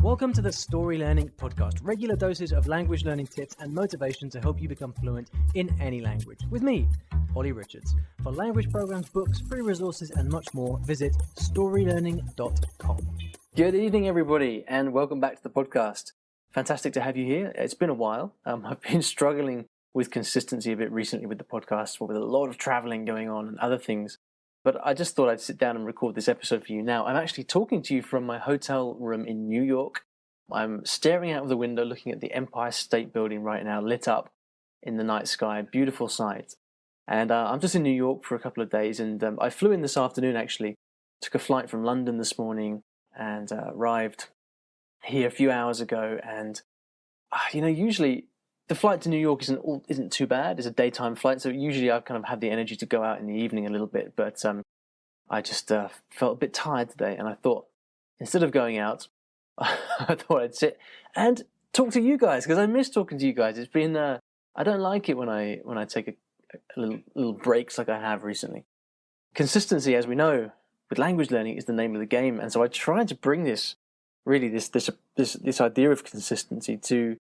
Welcome to the Story Learning Podcast, regular doses of language learning tips and motivation to help you become fluent in any language. With me, Olly Richards. For language programs, books, free resources, and much more, visit StoryLearning.com. Good evening, everybody, and welcome back to the podcast. Fantastic to have you here. It's been a while. I've been struggling with consistency a bit recently with the podcast, with a lot of traveling going on and other things. But I just thought I'd sit down and record this episode for you now. I'm actually talking to you from my hotel room in New York. I'm staring out of the window looking at the Empire State Building right now, lit up in the night sky. Beautiful sight. And I'm just in New York for a couple of days. And I flew in this afternoon, actually. Took a flight from London this morning and arrived here a few hours ago. And, usually the flight to New York isn't too bad. It's a daytime flight, so usually I kind of have the energy to go out in the evening a little bit. But I just felt a bit tired today, and I thought instead of going out, I thought I'd sit and talk to you guys because I miss talking to you guys. It's been I don't like it when I take a little breaks like I have recently. Consistency, as we know, with language learning is the name of the game, and so I tried to bring this idea of consistency to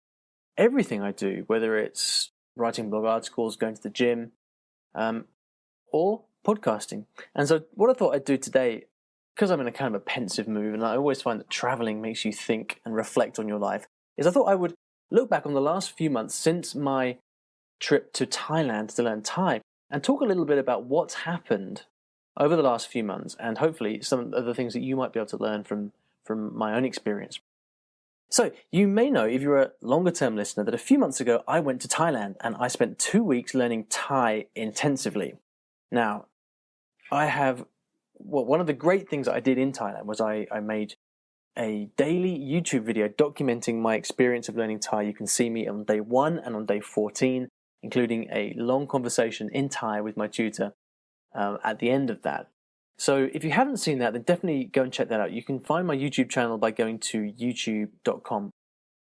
everything I do, whether it's writing blog articles, going to the gym, or podcasting. And so what I thought I'd do today, because I'm in a kind of a pensive mood, and I always find that traveling makes you think and reflect on your life, is I thought I would look back on the last few months since my trip to Thailand to learn Thai and talk a little bit about what's happened over the last few months and hopefully some of the things that you might be able to learn from my own experience. So, you may know, if you're a longer-term listener, that a few months ago I went to Thailand and I spent 2 weeks learning Thai intensively. Now, one of the great things that I did in Thailand was I made a daily YouTube video documenting my experience of learning Thai. You can see me on day 1 and on day 14, including a long conversation in Thai with my tutor at the end of that. So if you haven't seen that, then definitely go and check that out. You can find my YouTube channel by going to youtube.com.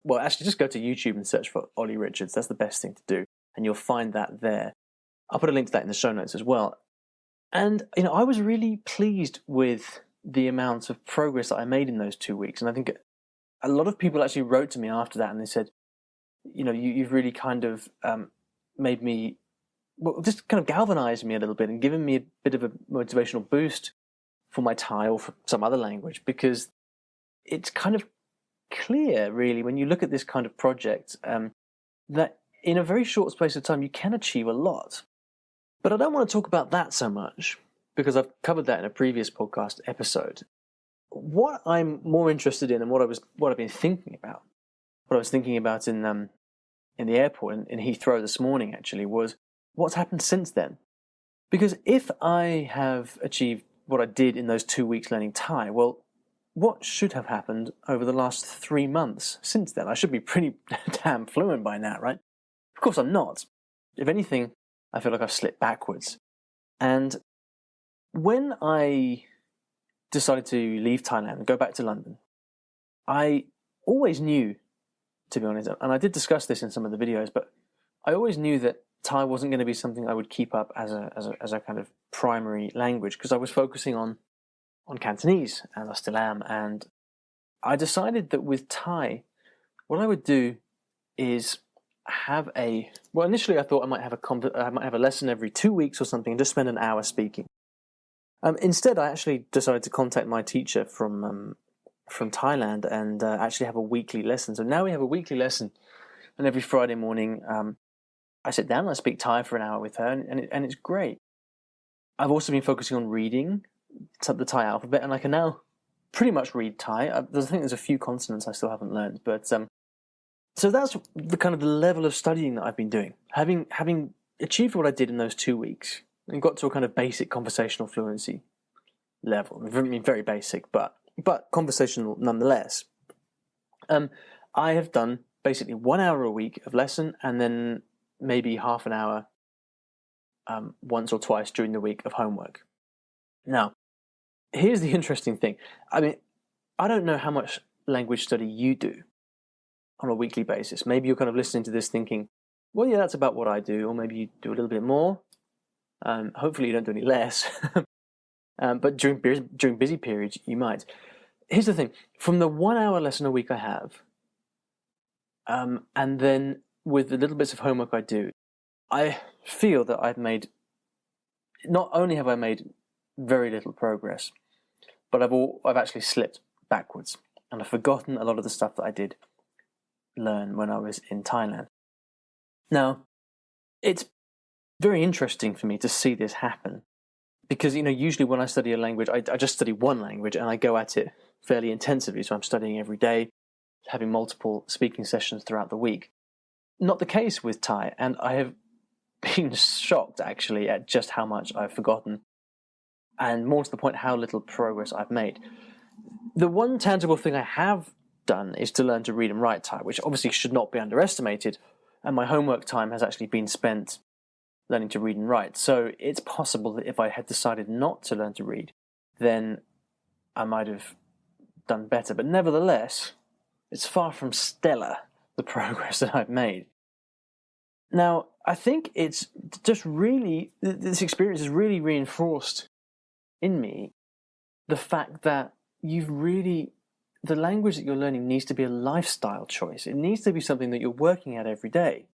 Well, actually, just go to YouTube and search for Olly Richards. That's the best thing to do, and you'll find that there. I'll put a link to that in the show notes as well. And, I was really pleased with the amount of progress that I made in those 2 weeks. And I think a lot of people actually wrote to me after that and they said, you've really kind of made me, just kind of galvanized me a little bit and given me a bit of a motivational boost for my Thai or for some other language, because it's kind of clear, really, when you look at this kind of project, that in a very short space of time you can achieve a lot. But I don't want to talk about that so much because I've covered that in a previous podcast episode. What I'm more interested in and what I've been thinking about, what I was thinking about in the airport in Heathrow this morning actually was what's happened since then. Because if I have achieved what I did in those 2 weeks learning Thai, well, what should have happened over the last 3 months since then? I should be pretty damn fluent by now, right? Of course I'm not. If anything, I feel like I've slipped backwards. And when I decided to leave Thailand and go back to London, I always knew, to be honest, and I did discuss this in some of the videos, but I always knew that Thai wasn't going to be something I would keep up as a kind of primary language because I was focusing on Cantonese, and I still am. And I decided that with Thai, what I would do is initially I thought I might have a lesson every 2 weeks or something and just spend an hour speaking. Instead, I actually decided to contact my teacher from Thailand and actually have a weekly lesson. So now we have a weekly lesson, and every Friday morning I sit down and I speak Thai for an hour with her, and it's great. I've also been focusing on reading the Thai alphabet, and I can now pretty much read Thai. I think there's a few consonants I still haven't learned, but so that's the kind of the level of studying that I've been doing. Having achieved what I did in those 2 weeks and got to a kind of basic conversational fluency level. I mean, very basic, but conversational nonetheless. I have done basically 1 hour a week of lesson and then maybe half an hour once or twice during the week of homework. Now, here's the interesting thing. I mean, I don't know how much language study you do on a weekly basis. Maybe you're kind of listening to this thinking, well, yeah, that's about what I do, or maybe you do a little bit more. Hopefully you don't do any less. But during busy periods, you might. here's the thing. From the 1 hour lesson a week I have, and then with the little bits of homework I do, I feel that not only have I made very little progress, but I've actually slipped backwards, and I've forgotten a lot of the stuff that I did learn when I was in Thailand. Now, it's very interesting for me to see this happen, because usually when I study a language, I just study one language and I go at it fairly intensively. So I'm studying every day, having multiple speaking sessions throughout the week. Not the case with Thai, and I have been shocked actually at just how much I've forgotten, and more to the point, how little progress I've made. The one tangible thing I have done is to learn to read and write Thai, which obviously should not be underestimated, and my homework time has actually been spent learning to read and write. So it's possible that if I had decided not to learn to read, then I might have done better. But nevertheless, it's far from stellar, the progress that I've made. Now, I think it's just really, this experience has really reinforced in me the fact that the language that you're learning needs to be a lifestyle choice. It needs to be something that you're working at every day.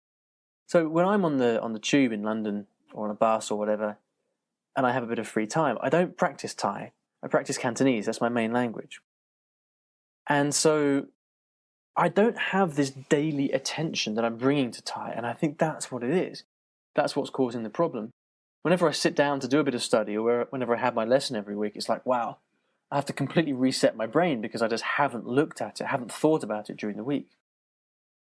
So when I'm on the tube in London or on a bus or whatever, and I have a bit of free time, I don't practice Thai. I practice Cantonese. That's my main language. And so I don't have this daily attention that I'm bringing to Thai, and I think that's what it is. That's what's causing the problem. Whenever I sit down to do a bit of study, or whenever I have my lesson every week, it's like, wow, I have to completely reset my brain because I just haven't looked at it, haven't thought about it during the week.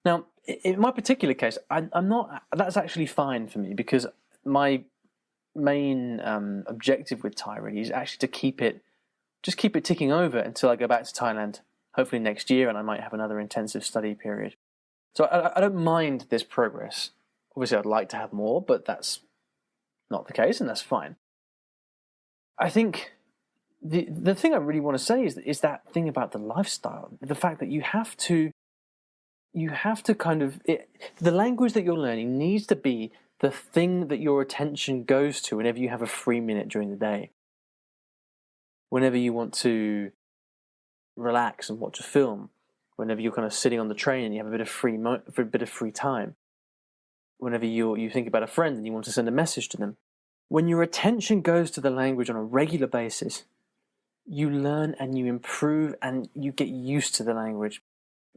Now, in my particular case, that's actually fine for me, because my main objective with Thai really is actually to keep it ticking over until I go back to Thailand, hopefully next year, and I might have another intensive study period. So I don't mind this progress. Obviously, I'd like to have more, but that's not the case, and that's fine. I think the thing I really want to say is that thing about the lifestyle, the fact that you have to the language that you're learning needs to be the thing that your attention goes to whenever you have a free minute during the day. Whenever you want to relax and watch a film, whenever you're kind of sitting on the train and you have a bit of free time, whenever you think about a friend and you want to send a message to them. When your attention goes to the language on a regular basis, you learn and you improve and you get used to the language.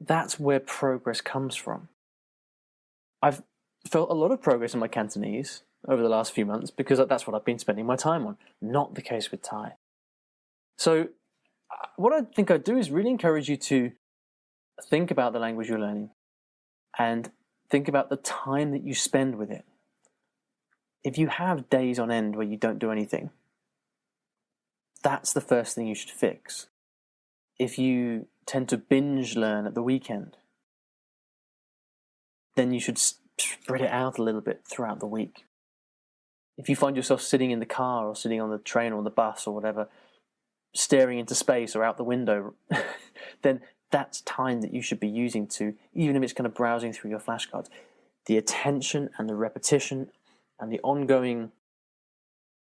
That's where progress comes from. I've felt a lot of progress in my Cantonese over the last few months because that's what I've been spending my time on. Not the case with Thai. So what I think I'd do is really encourage you to think about the language you're learning and think about the time that you spend with it. If you have days on end where you don't do anything, that's the first thing you should fix. If you tend to binge learn at the weekend, then you should spread it out a little bit throughout the week. If you find yourself sitting in the car or sitting on the train or the bus or whatever, staring into space or out the window, then that's time that you should be using to, even if it's kind of browsing through your flashcards. The attention and the repetition and the ongoing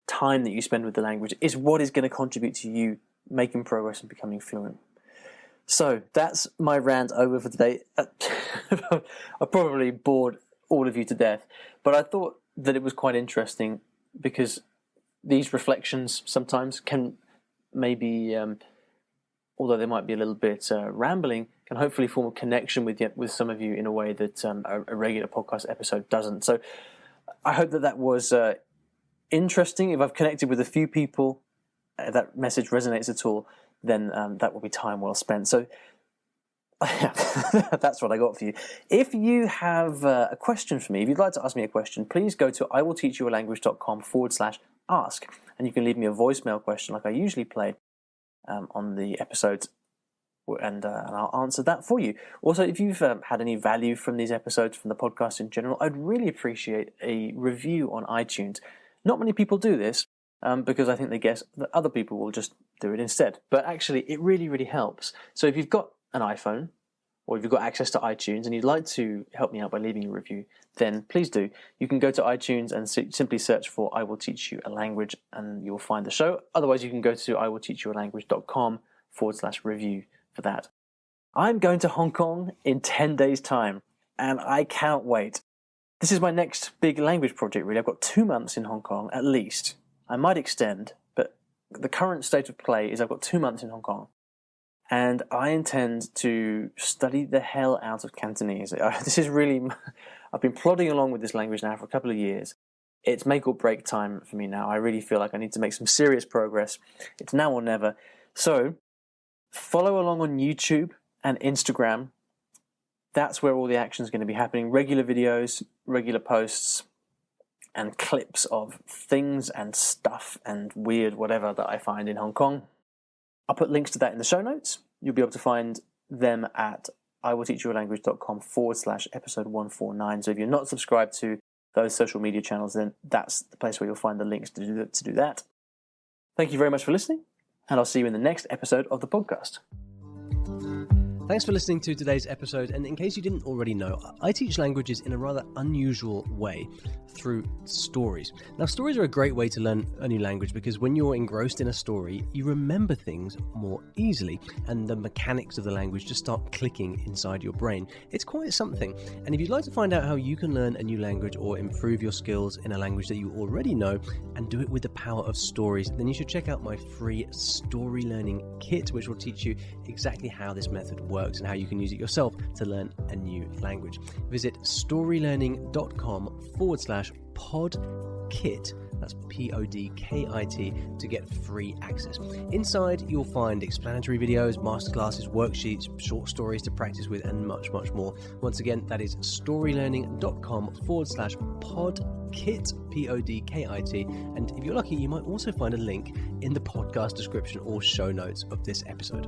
time that you spend with the language is what is going to contribute to you making progress and becoming fluent. So that's my rant over for today. I probably bored all of you to death, but I thought that it was quite interesting because these reflections sometimes can maybe, although they might be a little bit rambling, can hopefully form a connection with some of you in a way that a regular podcast episode doesn't. So I hope that was interesting. If I've connected with a few people, that message resonates at all, then that will be time well spent. So that's what I got for you. If you have a question for me, if you'd like to ask me a question, please go to iwillteachyoualanguage.com/ask, and you can leave me a voicemail question like I usually play on the episodes, and I'll answer that for you. Also, if you've had any value from these episodes, from the podcast in general, I'd really appreciate a review on iTunes. Not many people do this because I think they guess that other people will just do it instead. But actually, it really, really helps. So if you've got an iPhone or if you've got access to iTunes and you'd like to help me out by leaving a review, then please do. You can go to iTunes and simply search for I Will Teach You a Language and you'll find the show. Otherwise, you can go to iwillteachyoualanguage.com review for that. I'm going to Hong Kong in 10 days' time, and I can't wait. This is my next big language project, really. I've got 2 months in Hong Kong, at least. I might extend, but the current state of play is I've got 2 months in Hong Kong. And I intend to study the hell out of Cantonese. This is really... I've been plodding along with this language now for a couple of years. It's make or break time for me now. I really feel like I need to make some serious progress. It's now or never. So, follow along on YouTube and Instagram. That's where all the action is going to be happening. Regular videos, regular posts, and clips of things and stuff and weird whatever that I find in Hong Kong. I'll put links to that in the show notes. You'll be able to find them at iwillteachyoualanguage.com/episode 149. So if you're not subscribed to those social media channels, then that's the place where you'll find the links to do that. Thank you very much for listening, and I'll see you in the next episode of the podcast. Thanks for listening to today's episode, and in case you didn't already know, I teach languages in a rather unusual way through stories. Now, stories are a great way to learn a new language because when you're engrossed in a story, you remember things more easily, and the mechanics of the language just start clicking inside your brain. It's quite something, and if you'd like to find out how you can learn a new language or improve your skills in a language that you already know and do it with the power of stories, then you should check out my free Story Learning Kit, which will teach you exactly how this method works and how you can use it yourself to learn a new language. Visit storylearning.com/podkit, that's PODKIT, to get free access. Inside, you'll find explanatory videos, masterclasses, worksheets, short stories to practice with, and much, much more. Once again, that is storylearning.com/podkit, PODKIT. And if you're lucky, you might also find a link in the podcast description or show notes of this episode.